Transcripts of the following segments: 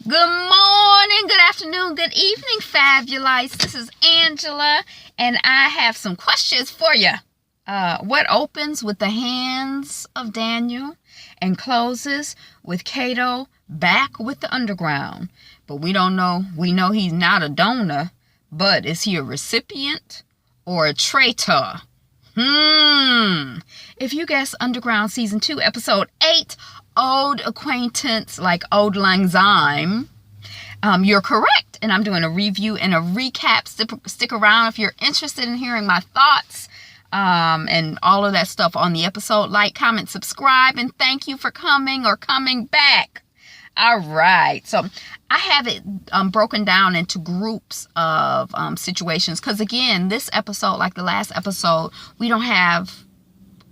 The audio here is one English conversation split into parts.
Good morning, good afternoon, good evening, Fabulites. This is Angela, and I have some questions for you. What opens with the hands of Daniel and closes with Cato back with the underground? But we don't know. We know he's not a donor, but is he a recipient or a traitor? If you guess Underground Season 2, Episode 8, Auld Acquaintance, like Auld Lang Syne, you're correct. And I'm doing a review and a recap. Stick around if you're interested in hearing my thoughts and all of that stuff on the episode. Like, comment, subscribe, and thank you for coming or coming back. All right. So I have it broken down into groups of situations. Because, again, this episode, like the last episode, we don't have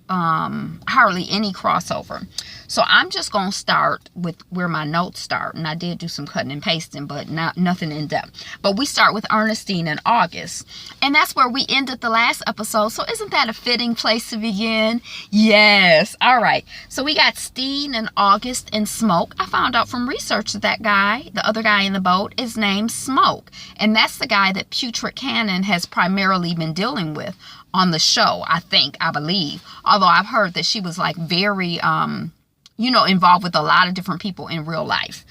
hardly any crossover. So I'm just going to start with where my notes start. And I did do some cutting and pasting, but nothing in depth. But we start with Ernestine in August. And that's where we ended the last episode. So isn't that a fitting place to begin? Yes. All right. So we got Steen and August and Smoke. I found out from research that guy, the other guy in the boat, is named Smoke. And that's the guy that Putrid Cannon has primarily been dealing with on the show, I believe. Although I've heard that she was like very, involved with a lot of different people in real life.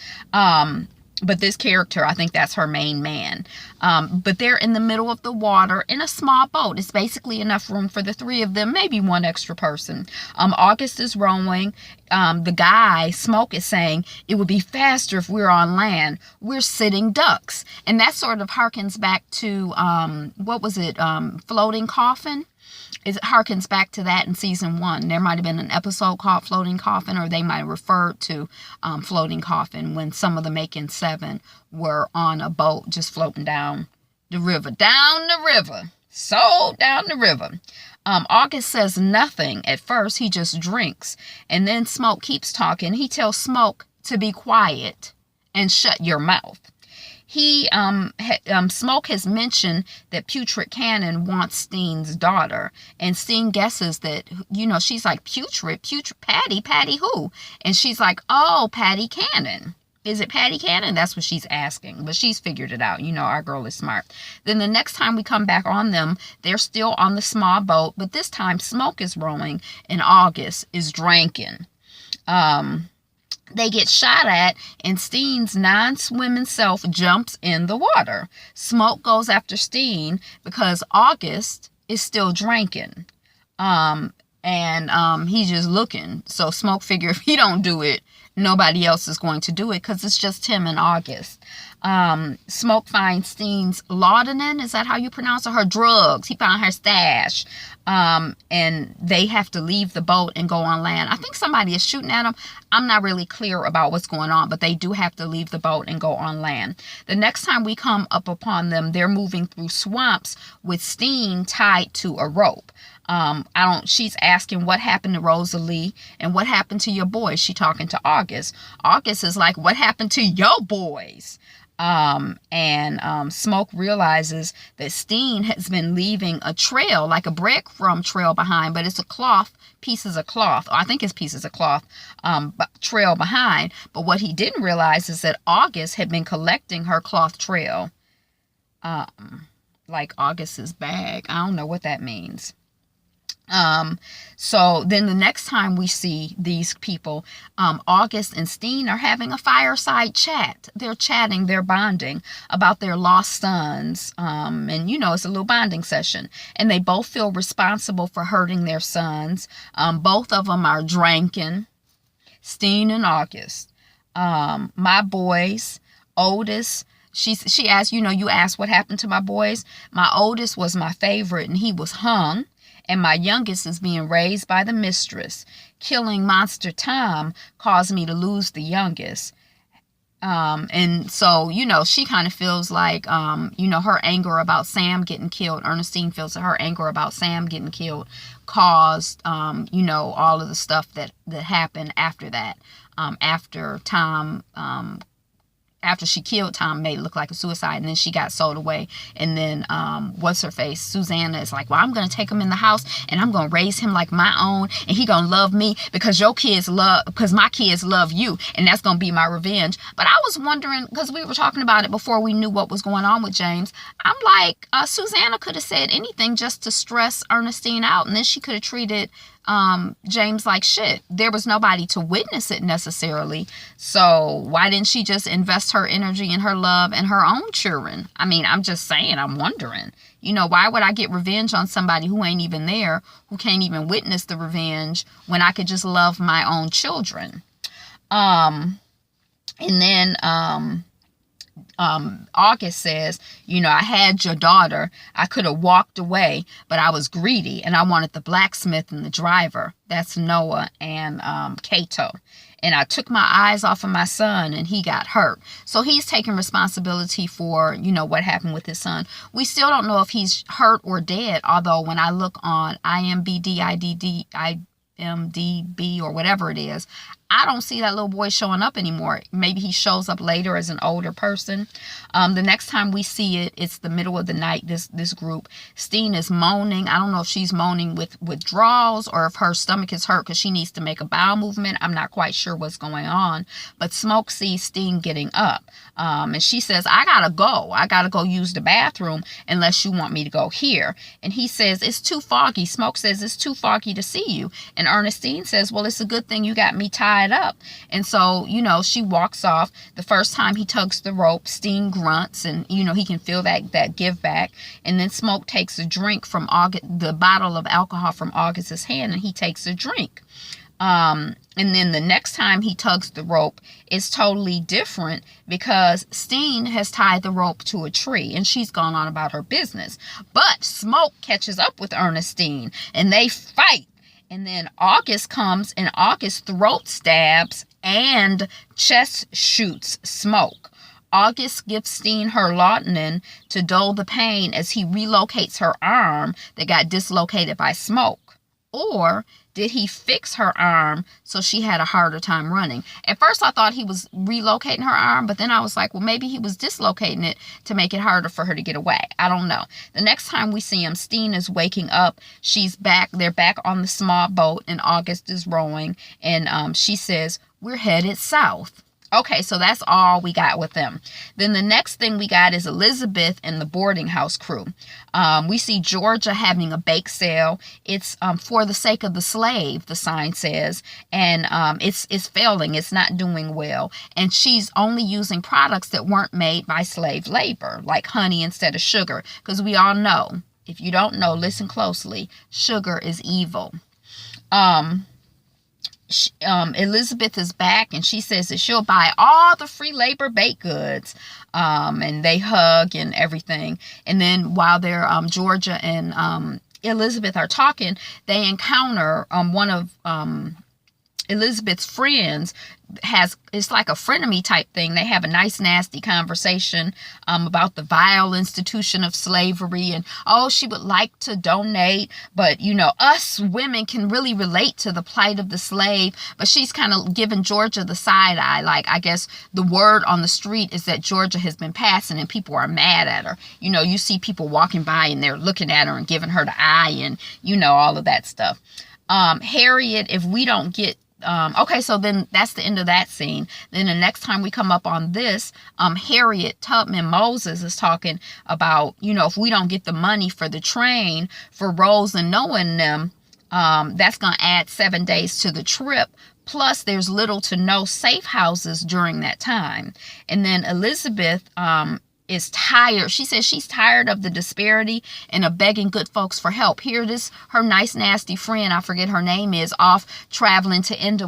But this character, I think that's her main man. But they're in the middle of the water in a small boat. It's basically enough room for the three of them, maybe one extra person. August is rowing. The guy, Smoke, is saying it would be faster if we were on land. We're sitting ducks. And that sort of harkens back to, Floating Coffin? It harkens back to that in season 1. There might have been an episode called Floating Coffin, or they might have referred to Floating Coffin when some of the Macon 7 were on a boat just floating down the river. So down the river. August says nothing at first. He just drinks. And then Smoke keeps talking. He tells Smoke to be quiet and shut your mouth. Smoke has mentioned that Putrid Cannon wants Steen's daughter, and Steen guesses that, she's like, Putrid, Patty who? And she's like, oh, Patty Cannon. Is it Patty Cannon? That's what she's asking, but she's figured it out. Our girl is smart. Then the next time we come back on them, they're still on the small boat, but this time Smoke is rowing and August is drinking. They get shot at, and Steen's non-swimming self jumps in the water. Smoke goes after Steen because August is still drinking. He's just looking. So Smoke figure if he don't do it, nobody else is going to do it because it's just him and August. Smoke finds Steen's laudanum. Is that how you pronounce it? Her drugs. He found her stash. And they have to leave the boat and go on land. I think somebody is shooting at them. I'm not really clear about what's going on, but they do have to leave the boat and go on land. The next time we come up upon them, they're moving through swamps with Steen tied to a rope. She's asking what happened to Rosalie and what happened to your boys. She talking to August. August is like, what happened to your boys? Smoke realizes that Steen has been leaving a trail, like a breadcrumb trail behind, but it's pieces of cloth. I think it's pieces of cloth, trail behind. But what he didn't realize is that August had been collecting her cloth trail, like August's bag. I don't know what that means. So then the next time we see these people, August and Steen are having a fireside chat. They're chatting, they're bonding about their lost sons. It's a little bonding session, and they both feel responsible for hurting their sons. Both of them are drinking, Steen and August. My boys, oldest, she asked, you asked what happened to my boys. My oldest was my favorite, and he was hung. And my youngest is being raised by the mistress. Killing Monster Tom caused me to lose the youngest. And so, she kind of feels like, her anger about Sam getting killed. Ernestine feels that her anger about Sam getting killed caused, all of the stuff that happened after that. After Tom after she killed Tom, made it look like a suicide, and then she got sold away. And then what's her face, Susanna, is like, well, I'm gonna take him in the house and I'm gonna raise him like my own, and he gonna love me because my kids love you, and that's gonna be my revenge. But I was wondering, because we were talking about it before we knew what was going on with James, I'm like, Susanna could have said anything just to stress Ernestine out, and then she could have treated James like shit. There was nobody to witness it necessarily, so why didn't she just invest her energy and her love and her own children? I mean, I'm just saying, I'm wondering, why would I get revenge on somebody who ain't even there, who can't even witness the revenge, when I could just love my own children? And then August says, I had your daughter. I could have walked away, but I was greedy and I wanted the blacksmith and the driver. That's Noah and Cato. And I took my eyes off of my son and he got hurt. So he's taking responsibility for, what happened with his son. We still don't know if he's hurt or dead. Although when I look on IMDb or whatever it is, I don't see that little boy showing up anymore. Maybe he shows up later as an older person. The next time we see it, it's the middle of the night, this group. Steen is moaning. I don't know if she's moaning with withdrawals or if her stomach is hurt because she needs to make a bowel movement. I'm not quite sure what's going on. But Smoke sees Steen getting up. And she says, I gotta go use the bathroom unless you want me to go here. And he says, it's too foggy. Smoke says, it's too foggy to see you. And Ernestine says, well, it's a good thing you got me tied up. And so, she walks off. The first time he tugs the rope, Steen grunts, and he can feel that give back. And then Smoke takes a drink from the bottle of alcohol from August's hand, and he takes a drink. And then the next time he tugs the rope is totally different because Steen has tied the rope to a tree and she's gone on about her business. But Smoke catches up with Ernestine and they fight. And then August comes and August throat stabs and chest shoots Smoke. August gives Steen her laudanum to dull the pain as he relocates her arm that got dislocated by Smoke. Or did he fix her arm so she had a harder time running? At first I thought he was relocating her arm, but then I was like, well, maybe he was dislocating it to make it harder for her to get away. I don't know. The next time we see him, Steen is waking up. She's back. They're back on the small boat and August is rowing. And she says, we're headed south. Okay, so that's all we got with them. Then the next thing we got is Elizabeth and the boarding house crew. We see Georgia having a bake sale. It's for the sake of the slave, the sign says. And it's failing. It's not doing well. And she's only using products that weren't made by slave labor, like honey instead of sugar. Because we all know, if you don't know, listen closely, sugar is evil. Elizabeth is back and she says that she'll buy all the free labor baked goods, and they hug and everything. And then while they're Georgia and Elizabeth are talking, they encounter one of Elizabeth's friends. It's like a frenemy type thing. They have a nice nasty conversation about the vile institution of slavery, and she would like to donate, but us women can really relate to the plight of the slave. But she's kind of giving Georgia the side eye. Like, I guess the word on the street is that Georgia has been passing and people are mad at her. You see people walking by and they're looking at her and giving her the eye and all of that stuff. Harriet, if we don't get okay, so then that's the end of that scene. Then the next time we come up on this, Harriet Tubman Moses is talking about, if we don't get the money for the train for Rose and Noah and them, that's going to add 7 days to the trip. Plus, there's little to no safe houses during that time. And then Elizabeth is tired. She says she's tired of the disparity and of begging good folks for help. Here, her nice nasty friend, I forget her name, is off traveling to India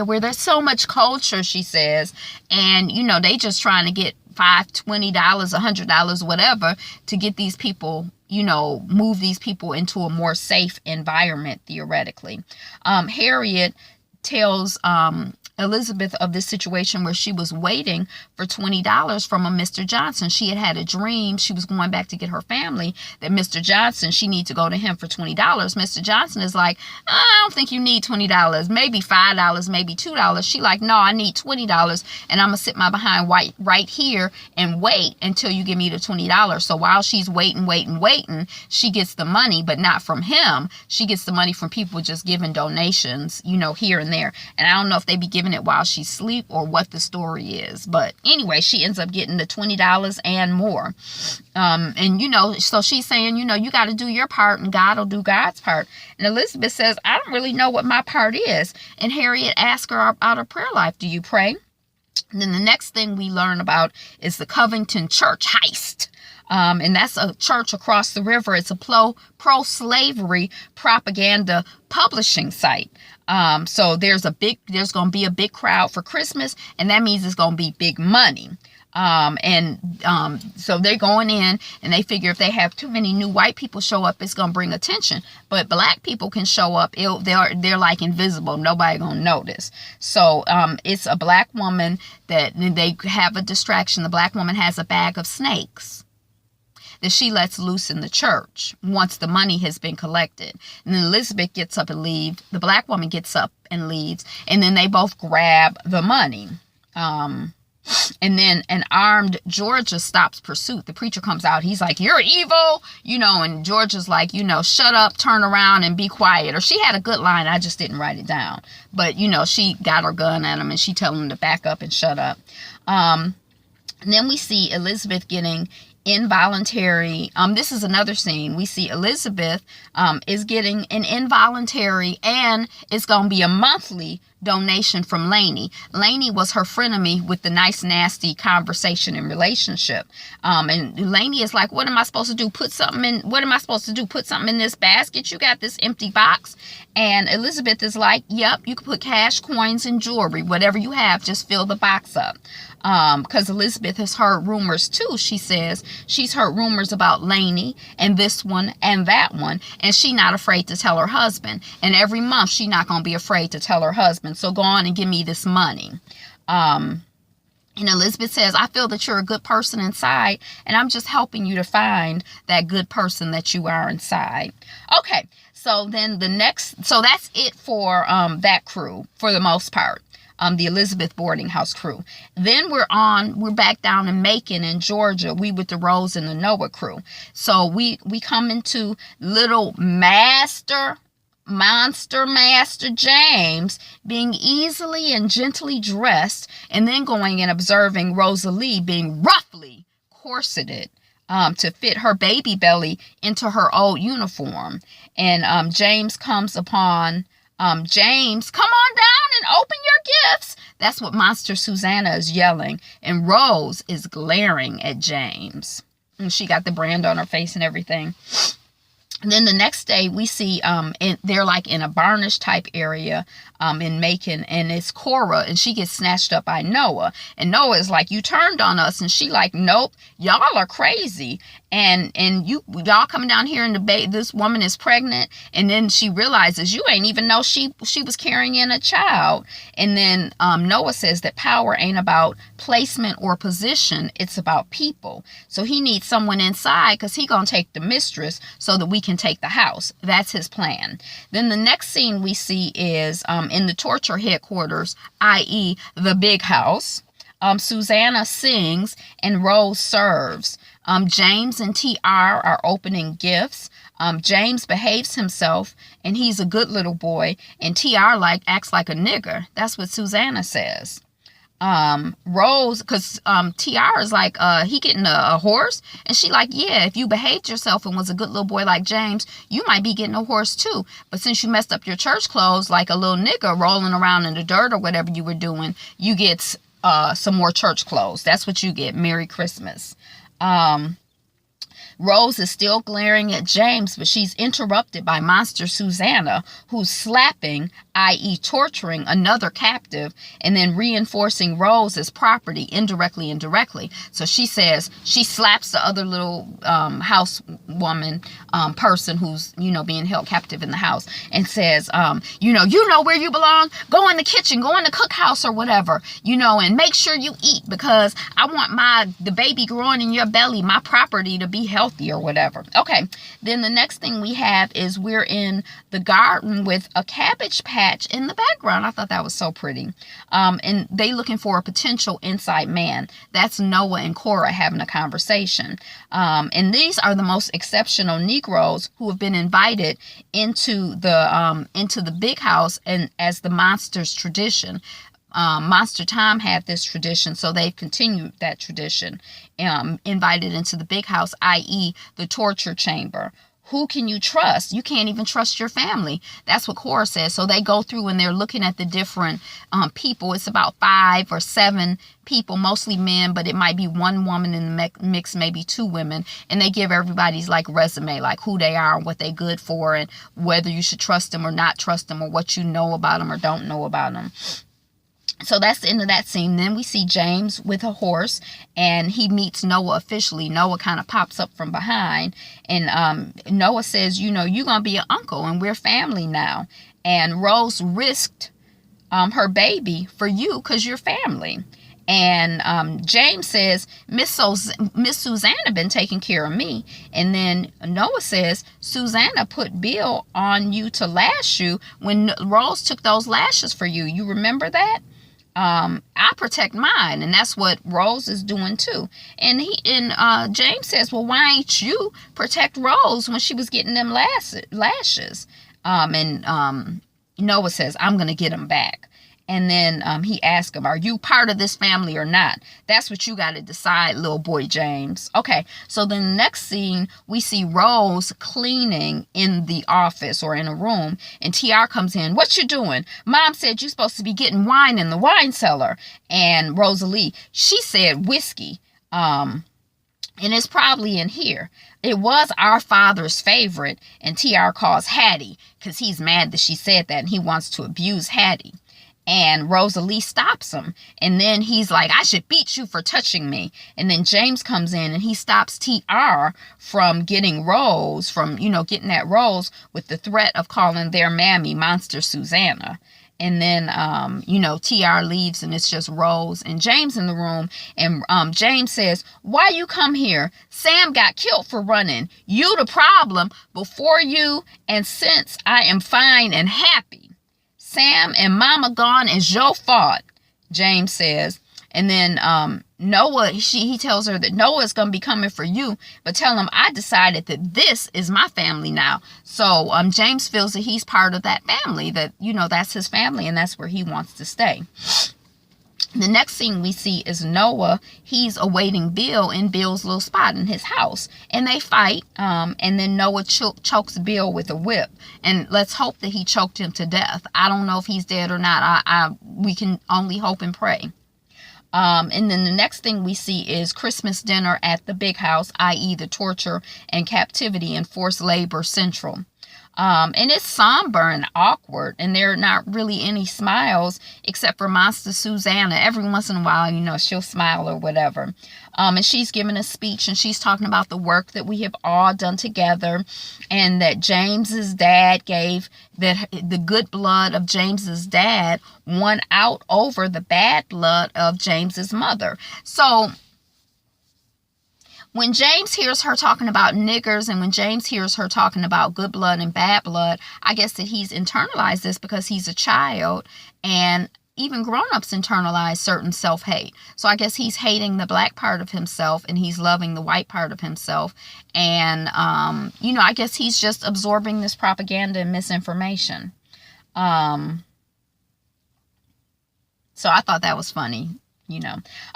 where there's so much culture, she says. And they just trying to get $5, $20, $100, whatever, to get these people, move these people into a more safe environment, theoretically. Harriet tells Elizabeth of this situation where she was waiting for $20 from a Mr. Johnson. She had a dream. She was going back to get her family, that Mr. Johnson, she needs to go to him for $20. Mr. Johnson is like, I don't think you need $20, maybe $5, maybe $2. She like, no, I need $20, and I'm gonna sit my behind right here and wait until you give me the $20. So while she's waiting, she gets the money, but not from him. She gets the money from people just giving donations, you know, here and there. And I don't know if they be giving it while she's asleep or what the story is, but anyway, she ends up getting the $20 and more. And you know, so she's saying, you know, you got to do your part and God will do God's part. And Elizabeth says, I don't really know what my part is. And Harriet asks her about her prayer life. Do you pray? And then the next thing we learn about is the Covington church heist. And that's a church across the river. It's a pro-slavery propaganda publishing site. So there's going to be a big crowd for Christmas, and that means it's going to be big money. So they're going in, and they figure if they have too many new white people show up, it's going to bring attention. But black people can show up. They're like invisible. Nobody going to notice. So it's a black woman that they have a distraction. The black woman has a bag of snakes that she lets loose in the church once the money has been collected. And then Elizabeth gets up and leaves. The black woman gets up and leaves. And then they both grab the money. And then an armed Georgia stops pursuit. The preacher comes out. He's like, you're evil, you know, and Georgia's like, you know, shut up, turn around and be quiet. Or she had a good line. I just didn't write it down. But, you know, she got her gun at him and she telling him to back up and shut up. And then we see Elizabeth getting involuntary. This is another scene. We see Elizabeth is getting an involuntary, and it's going to be a monthly donation from Lainey. Lainey was her frenemy with the nice, nasty conversation and relationship. And Lainey is like, what am I supposed to do? Put something in this basket? You got this empty box? And Elizabeth is like, yep, you can put cash, coins, and jewelry. Whatever you have, just fill the box up. Because Elizabeth has heard rumors too. She says she's heard rumors about Lainey and this one and that one, and she not afraid to tell her husband. And every month she not gonna be afraid to tell her husband. So go on and give me this money. And Elizabeth says, I feel that you're a good person inside, and I'm just helping you to find that good person that you are inside. Okay, so then so that's it for that crew for the most part. The Elizabeth boarding house crew. Then we're back down in Macon in Georgia. We with the Rose and the Noah crew. So we come into little Monster James being easily and gently dressed, and then going and observing Rosalie being roughly corseted to fit her baby belly into her old uniform. And James comes upon James, come on down and open your gifts. That's what Monster Susanna is yelling. And Rose is glaring at James. And she got the brand on her face and everything. And then the next day we see they're like in a Barnish type area in Macon, and it's Cora, and she gets snatched up by Noah. And Noah is like, you turned on us. And she like, nope, y'all are crazy. And y'all coming down here and this woman is pregnant. And then she realizes you ain't even know she was carrying in a child. And then Noah says that power ain't about placement or position. It's about people. So he needs someone inside because he gonna take the mistress so that we can take the house. That's his plan. Then the next scene we see is in the torture headquarters, i.e. the big house. Susanna sings and Rose serves. James and TR are opening gifts. James behaves himself and he's a good little boy, and TR acts like a nigger. That's what Susanna says. Rose, because TR is like, he getting a horse, and she like, yeah, if you behaved yourself and was a good little boy like James, you might be getting a horse too. But since you messed up your church clothes like a little nigger rolling around in the dirt or whatever you were doing, you get some more church clothes. That's what you get. Merry Christmas. Rose is still glaring at James, but she's interrupted by Monster Susanna, who's slapping, i.e. torturing, another captive, and then reinforcing Rose as property indirectly. So she says, she slaps the other little housewoman person who's, being held captive in the house, and says, you know where you belong. Go in the kitchen, go in the cookhouse or whatever, and make sure you eat, because I want the baby growing in your belly, my property, to be healthy or whatever. Okay, then the next thing we have is we're in the garden with a cabbage patch in the background. I thought that was so pretty. And they looking for a potential inside man. That's Noah and Cora having a conversation. And these are the most exceptional Negroes who have been invited into the big house, and as the monster's tradition. Monster Tom had this tradition, so they've continued that tradition. Invited into the big house, i.e. the torture chamber. Who can you trust? You can't even trust your family. That's what Cora says. So they go through and they're looking at the different people. It's about 5 or 7 people, mostly men, but it might be 1 woman in the mix, maybe 2 women. And they give everybody's resume, who they are and what they're good for, and whether you should trust them or not trust them, or what you know about them or don't know about them. So that's the end of that scene. Then we see James with a horse, and he meets Noah officially. Noah kind of pops up from behind, and Noah says, you're going to be an uncle, and we're family now. And Rose risked her baby for you because you're family. And James says, Miss Susanna been taking care of me. And then Noah says, Susanna put Bill on you to lash you when Rose took those lashes for you. You remember that? I protect mine, and that's what Rose is doing too. And James says, well, why ain't you protect Rose when she was getting them lashes? And Noah says, I'm going to get them back. And then he asks him, are you part of this family or not? That's what you got to decide, little boy James. Okay, so then the next scene, we see Rose cleaning in the office or in a room. And TR comes in. What you doing? Mom said you're supposed to be getting wine in the wine cellar. And Rosalie, she said whiskey. And it's probably in here. It was our father's favorite. And TR calls Hattie because he's mad that she said that, and he wants to abuse Hattie. And Rosalie stops him. And then he's like, I should beat you for touching me. And then James comes in and he stops TR from getting Rose, getting that Rose with the threat of calling their mammy Monster Susanna. And then, TR leaves and it's just Rose and James in the room. And James says, why you come here? Sam got killed for running. You the problem before you. And since I am fine and happy, Sam and Mama gone is your fault, James says. And then Noah, he tells her that Noah is going to be coming for you, but tell him I decided that this is my family now. So James feels that he's part of that family, that, that's his family and that's where he wants to stay. The next thing we see is Noah. He's awaiting Bill in Bill's little spot in his house. And they fight. And then Noah chokes Bill with a whip. And let's hope that he choked him to death. I don't know if he's dead or not. We can only hope and pray. And then the next thing we see is Christmas dinner at the big house, i.e. the torture and captivity and forced labor central. And it's somber and awkward, and there are not really any smiles except for Monster Susanna. Every once in a while, she'll smile or whatever. And she's giving a speech, and she's talking about the work that we have all done together, and that James's dad gave, that the good blood of James's dad won out over the bad blood of James's mother. So when James hears her talking about niggers, and when James hears her talking about good blood and bad blood, I guess that he's internalized this because he's a child, and even grown-ups internalize certain self-hate. So I guess he's hating the black part of himself and he's loving the white part of himself. And, I guess he's just absorbing this propaganda and misinformation. So I thought that was funny.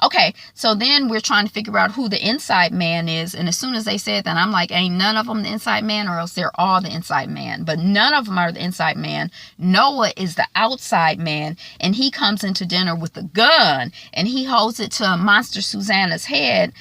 Okay, so then we're trying to figure out who the inside man is. And as soon as they said that, I'm like, ain't none of them the inside man, or else they're all the inside man. But none of them are the inside man. Noah is the outside man, and he comes into dinner with a gun, and he holds it to Monster Susanna's head.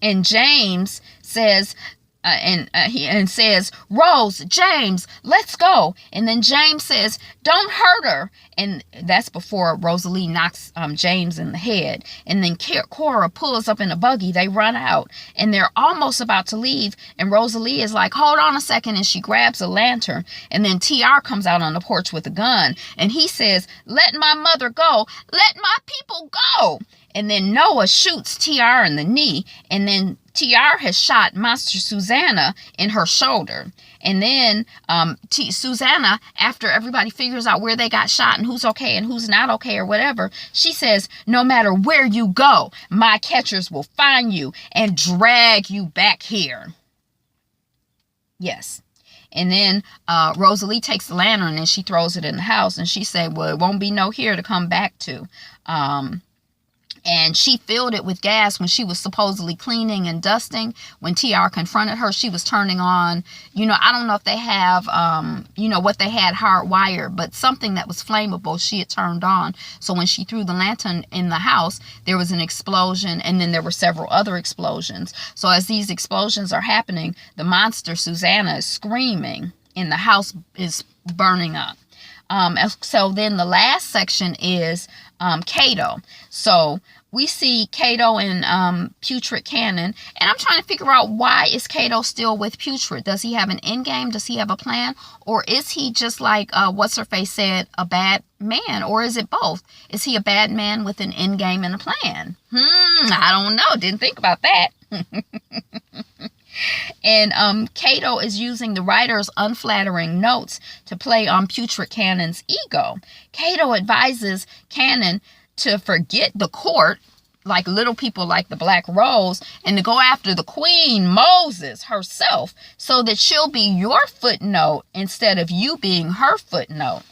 And James says, and says, Rose, James, let's go. And then James says, don't hurt her. And that's before Rosalie knocks James in the head. And then Cora pulls up in a buggy. They run out and they're almost about to leave. And Rosalie is like, hold on a second. And she grabs a lantern. And then TR comes out on the porch with a gun. And he says, let my mother go. Let my people go. And then Noah shoots TR in the knee. And then TR has shot Monster Susanna in her shoulder. And then Susanna, after everybody figures out where they got shot and who's okay and who's not okay or whatever, she says, no matter where you go, my catchers will find you and drag you back here. Yes. And then Rosalie takes the lantern and she throws it in the house. And she said, well, it won't be no here to come back to. And she filled it with gas when she was supposedly cleaning and dusting. When TR confronted her, she was turning on, I don't know if they have, what they had hardwired, but something that was flammable she had turned on. So when she threw the lantern in the house, there was an explosion, and then there were several other explosions. So as these explosions are happening, the monster Susanna is screaming, and the house is burning up. So then the last section is Cato. So we see Cato and Putrid Cannon, and I'm trying to figure out, why is Cato still with Putrid? Does he have an end game? Does he have a plan? Or is he just like what's-her-face said, a bad man? Or is it both? Is he a bad man with an end game and a plan? I don't know. Didn't think about that. And Cato is using the writer's unflattering notes to play on Putrid Cannon's ego. Cato advises Cannon to forget the court, like little people like the Black Rose, and to go after the Queen Moses herself, so that she'll be your footnote instead of you being her footnote.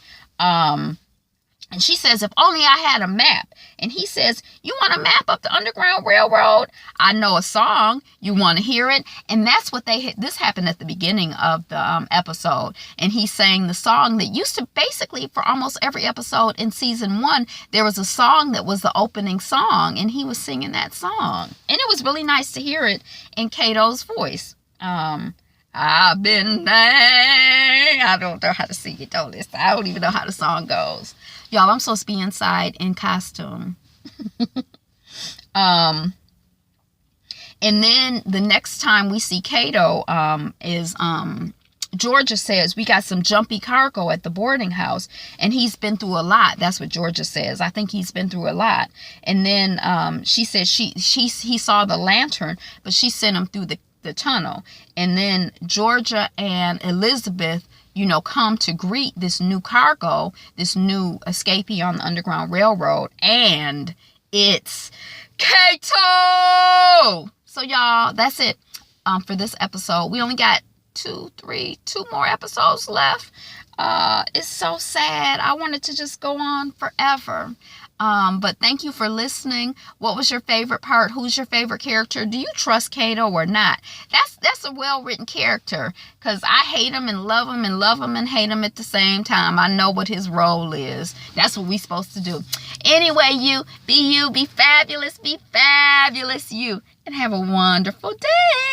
And she says, if only I had a map. And he says, you want a map up the Underground Railroad? I know a song. You want to hear it? And that's what this happened at the beginning of the episode. And he sang the song that used to, basically for almost every episode in season 1, there was a song that was the opening song. And he was singing that song. And it was really nice to hear it in Cato's voice. I've been there. I don't know how to sing it. Don't listen. I don't even know how the song goes. Y'all, I'm supposed to be inside in costume. And then the next time we see Cato is Georgia says, we got some jumpy cargo at the boarding house, and he's been through a lot. That's what Georgia says. I think he's been through a lot. And then she says he saw the lantern, but she sent him through the tunnel. And then Georgia and Elizabeth, come to greet this new cargo, this new escapee on the Underground Railroad, and it's Cato! So, y'all, that's it for this episode. We only got two more episodes left. It's so sad. I wanted to just go on forever. But thank you for listening. What was your favorite part? Who's your favorite character? Do you trust Cato or not? That's a well-written character, because I hate him and love him and hate him at the same time. I know what his role is. That's what we're supposed to do. Anyway, you, be fabulous, you, and have a wonderful day.